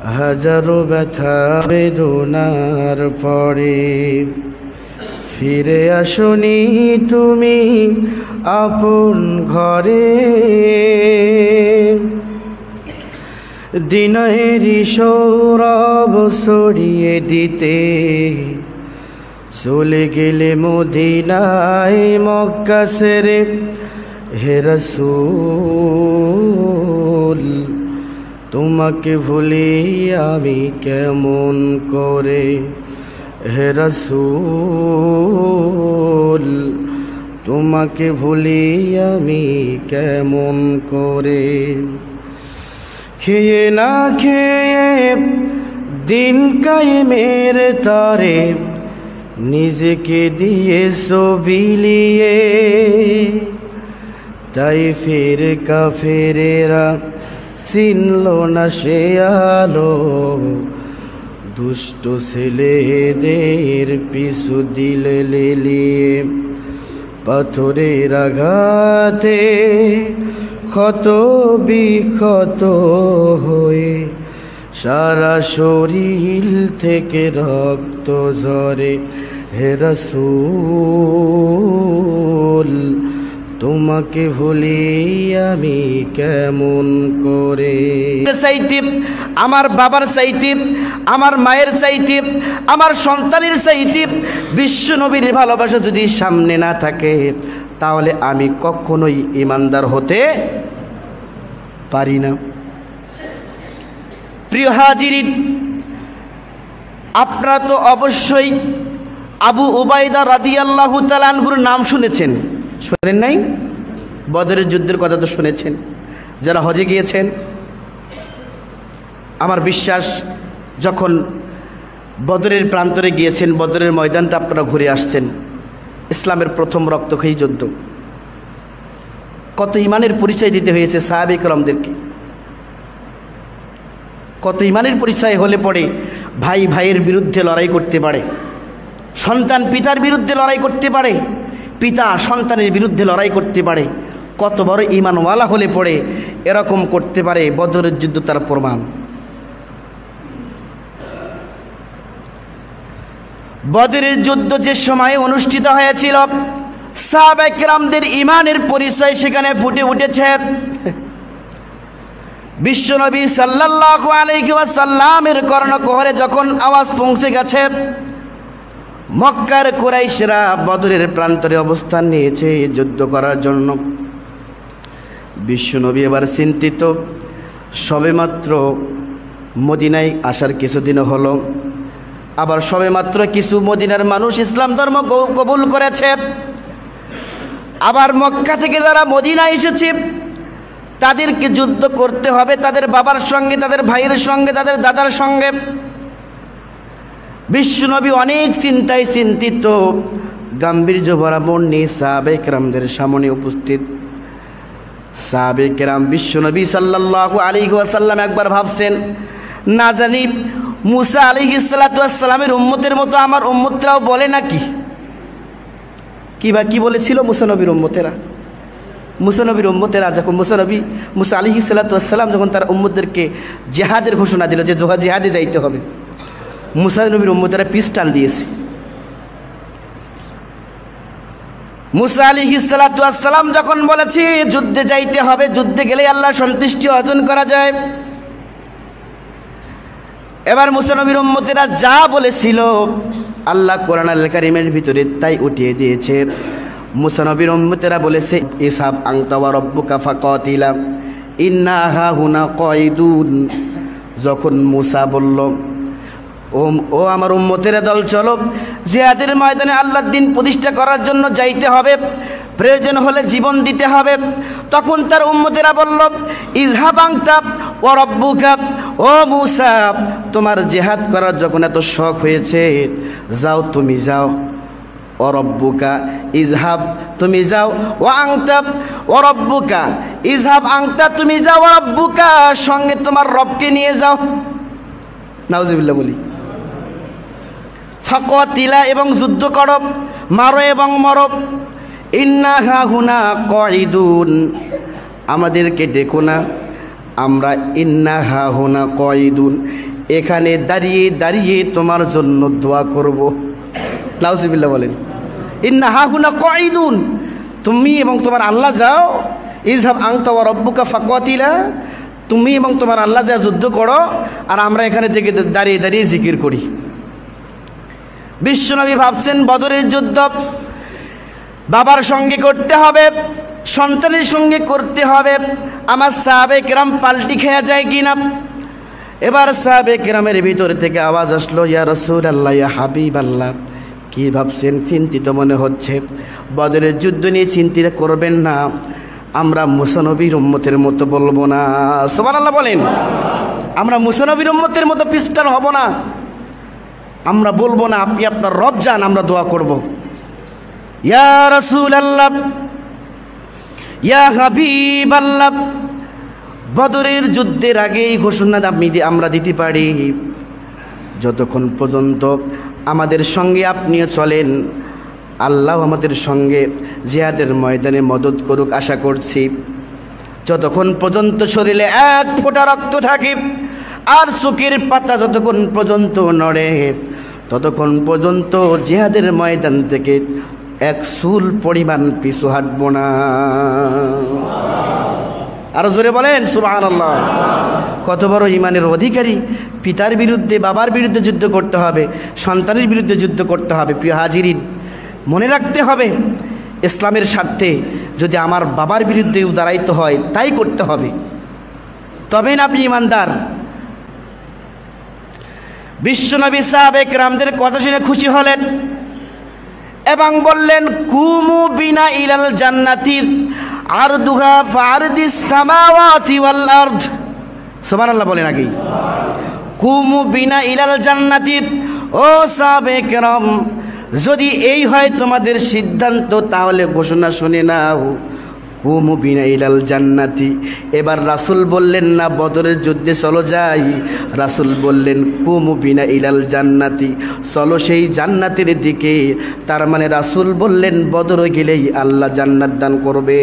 হাজারো ব্যথা বেদনার পরে ফিরে আসনি তুমি আপন ঘরে। দিনের সৌরভ ছড়িয়ে দিতে চলে গেলে মদিনায় মক্কা ছেড়ে। হে রাসূল তোমাকে ভুলি আমি কেমন করে। হে রাসূল তোমাকে ভুলি আমি কেমন করে। খেয়ে না খেয়ে দিন কায়েমের তরে নিজেকে দিয়েছো বিলিয়ে। তাই ফের কাফেরেরা চিনল না সে আলো। দুষ্ট ছেলেদের পিছু দিলে লেলিয়ে পাথরের আঘাতে ক্ষত বিক্ষত হয়ে সারা শরীর থেকে রক্ত ঝরে। হে রাসূল তোমাকে ভুলি আমি কেমন করে। চাইতে আমার বাবার চাইতে, আমার মায়ের চাইতে, আমার সন্তানের চাইতে বিশ্ব নবীর ভালোবাসা যদি সামনে না থাকে তাহলে আমি কখনোই ঈমানদার হতে পারি না। প্রিয় হাজিরিন, আপনারা তো অবশ্যই আবু উবাইদা রাদিয়াল্লাহু তাআলা আনহুর নাম শুনেছেন, শোনেন নাই? বদরের যুদ্ধের কথা তো শুনেছেন যারা হজে গিয়েছেন। আমার বিশ্বাস যখন বদরের প্রান্তরে গিয়েছেন, বদরের ময়দানটা আপনারা ঘুরে আসছেন, ইসলামের প্রথম রক্তক্ষয়ী যুদ্ধ। কত ইমানের পরিচয় দিতে হয়েছে সাহাবে কেরামদেরকে। কত ইমানের পরিচয় হলে পরে ভাই ভাইয়ের বিরুদ্ধে লড়াই করতে পারে, সন্তান পিতার বিরুদ্ধে লড়াই করতে পারে, পিতা সন্তানের বিরুদ্ধে লড়াই করতে পারে। কত বড় ঈমানওয়ালা হলে পড়ে এরকম করতে পারে, বদরের যুদ্ধ তার প্রমাণ। বদরের যুদ্ধ যে সময়ে অনুষ্ঠিত হয়েছিল, সাহাবায়ে কেরামদের ঈমানের পরিচয় সেখানে ফুটে উঠেছে। বিশ্বনবী সাল্লাল্লাহু আলাইহি ওয়াসাল্লামের কর্ণকুহরে যখন আওয়াজ পৌঁছে গেছে, মক্কার কুরাইশরা বদরের প্রান্তরে অবস্থান নিয়েছে যুদ্ধ করার জন্য। বিশ্বনবী এবার চিন্তিত। সবেমাত্র মদিনায় আসার কিছুদিন হলো, আবার সবেমাত্র কিছু মদিনার মানুষ ইসলাম ধর্ম কবুল করেছে। আবার মক্কা থেকে যারা মদিনায় এসেছে তাদেরকে যুদ্ধ করতে হবে তাদের বাবার সঙ্গে, তাদের ভাইয়ের সঙ্গে, তাদের দাদার সঙ্গে। বিশ্বনবী অনেক চিন্তায় চিন্তিত, গাম্ভীর্য ভরা মন নিয়ে সাহাবায়ে কেরামদের সামনে উপস্থিত। সাহাবায়ে কেরাম বিশ্বনবী সাল্লাল্লাহু আলাইহি ওয়াসাল্লাম একবার ভাবছেন, না জানি মুসা আলাইহিস সালাতু ওয়াস সালামের উম্মতের মতো আমার উম্মতরাও বলে নাকি। কি বলেছিল মুসা নবীর উম্মতেরা? মুসা নবীর উম্মতেরা যখন মুসা আলাইহিস সালাতু ওয়াস সালাম যখন তার উম্মতদেরকে জিহাদের ঘোষণা দিল যে জিহাদে যাইতে হবে, মুসা নবীর উম্মতেরা পিস্টাল দিয়েছে। মুসা আলাইহিস সালাতু ওয়াস সালাম যখন বলেছে যুদ্ধে যাইতে হবে, যুদ্ধে গেলে আল্লাহ সন্তুষ্টি অর্জন করা যায়, এবার মুসা নবীর উম্মতেরা যা বলেছিল আল্লাহ কোরআনুল কারীমের ভিতরে তাই উঠিয়ে দিয়েছে। মুসা নবীর উম্মতেরা বলেছে, ইসহাব আনতা ওয়া রাব্বুকা ফাকাতিলা ইন্না হাহুনা কায়িদুন। যখন মুসা বলল, ও আমার উম্মতেরা দল চলো, জিহাদের ময়দানে আল্লাহর দ্বীন প্রতিষ্ঠা করার জন্য যাইতে হবে, প্রয়োজন হলে জীবন দিতে হবে, তখন তার উম্মতেরা বলল, ইযহাব আনতা ওয়া রাব্বুকা, ও মুসা তোমার জিহাদ করার যখন এত শখ হয়েছে যাও, তুমি যাও। ও রব্বুকা ইযহাব, তুমি যাও। ও আনতা ও রব্বুকা ইযহাব আনতা, তুমি যাও। ও রব্বুকা, সঙ্গে তোমার রবকে নিয়ে যাও। নাউজুবিল্লাহ বলি। ফাকাতিলা, এবং যুদ্ধ করো, মারো এবং মরো। ইন্না হাহুনা কায়িদুন, আমাদেরকে ডেকো না, আমরা ইন্না হাহুনা কয়দুন, এখানে দাঁড়িয়ে দাঁড়িয়ে তোমার জন্য দোয়া করব। নাউজুবিল্লাহ বলেন। ইন্না হাহুনা কয়দুন, তুমি এবং তোমার আল্লাহ যাও। ইযহাব আনতা ওয়া রাব্বুকা ফাকাতিলা, তুমি এবং তোমার আল্লাহ যা যুদ্ধ করো, আর আমরা এখানে থেকে দাঁড়িয়ে দাঁড়িয়ে জিকির করি। বিশ্বনবী ভাবছেন বদরের যুদ্ধ বাবার সঙ্গে করতে হবে, সন্তানের সঙ্গে করতে হবে, আমার সাহাবে কেরাম পাল্টি খেয়া যায় কিনা। এবার সাহাবে কেরামের ভিতর থেকে আওয়াজ আসলো, ইয়া রাসূলুল্লাহ, ইয়া হাবিবাল্লাহ। কি ভাবছেন? চিন্তিত মনে হচ্ছে। বদরের যুদ্ধ নিয়ে চিন্তা করবেন না, আমরা মুসা নবীর উম্মতের মতো বলবো না। সুবহানাল্লাহ বলেন। আমরা মুসা নবীর উম্মতের মতো পিস্টান হব না। আমরা বলবো না আপনি আপনার রব যান, আমরা দোয়া করব। ইয়া রাসূলুল্লাহ, ইয়া হাবিবাল্লাহ, বদরের যুদ্ধের আগেই ঘোষণা আমরা দিতে পারি, যতক্ষণ পর্যন্ত আমাদের সঙ্গে আপনিও চলেন, আল্লাহ আমাদের সঙ্গে জিহাদের ময়দানে মদত করুক আশা করছি। যতক্ষণ পর্যন্ত শরীরে এক ফোঁটা রক্ত থাকে আর চোখের পাতা যতক্ষণ পর্যন্ত নড়ে, ততক্ষণ পর্যন্ত জিহাদের ময়দান থেকে এক চুল পরিমাণ পিছু হাঁটব না। আরো জোরে বলেন সুবহানাল্লাহ। কত বড় ইমানের অধিকারী! পিতার বিরুদ্ধে, বাবার বিরুদ্ধে যুদ্ধ করতে হবে, সন্তানের বিরুদ্ধে যুদ্ধ করতে হবে। প্রিয় হাজিরিন, মনে রাখতে হবে ইসলামের স্বার্থে যদি আমার বাবার বিরুদ্ধেও দাঁড়াইতে হয় তাই করতে হবে, তবেই না আপনি ইমানদার। বিশ্বনবী সাহাবে কেরামদের কথা শুনে খুশি হলেন এবং বললেন, কুমু বিনা ইলাল জান্নাতি আরদুহা ফারদিস সামাওয়াতি ওয়াল আরদ। সুবহানাল্লাহ বলেন আগে। কুমু বিনা ইলাল জান্নাতি, ও সাহাবে কেরাম, যদি এই হয় তোমাদের সিদ্ধান্ত তাহলে ঘোষণা শুনে নাও, কুমু বিনা ইলাল জান্নাতি। এবার রাসূল বললেন না বদরের যুদ্ধে চলো যাই, রাসূল বললেন কুমু বিনা ইলাল জান্নাতি, চলো সেই জান্নাতের দিকে। তার মানে রাসূল বললেন বদরে গেলেই আল্লাহ জান্নাত দান করবে।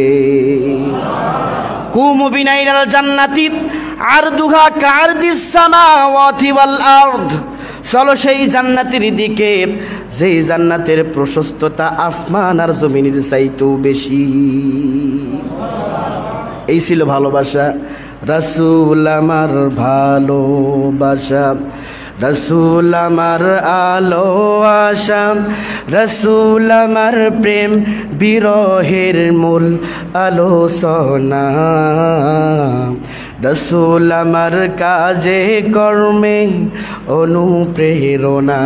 কুমু বিনা ইলাল জান্নাতি আরদুহা কারদিস সামাওয়াতি ওয়াল আরদ, চলো সেই জান্নাতের দিকে যেই জান্নাতের প্রশস্ততা আসমান আর জমিনের চাইতেও বেশি। এই ছিল ভালোবাসা। রাসূল আমার ভালোবাসা, রাসূল আমার আলো আশা, রাসূল আমার প্রেম বিরহের মূল আলোচনা, রাসূল আমার কাজে কর্মে অনুপ্রেরণা।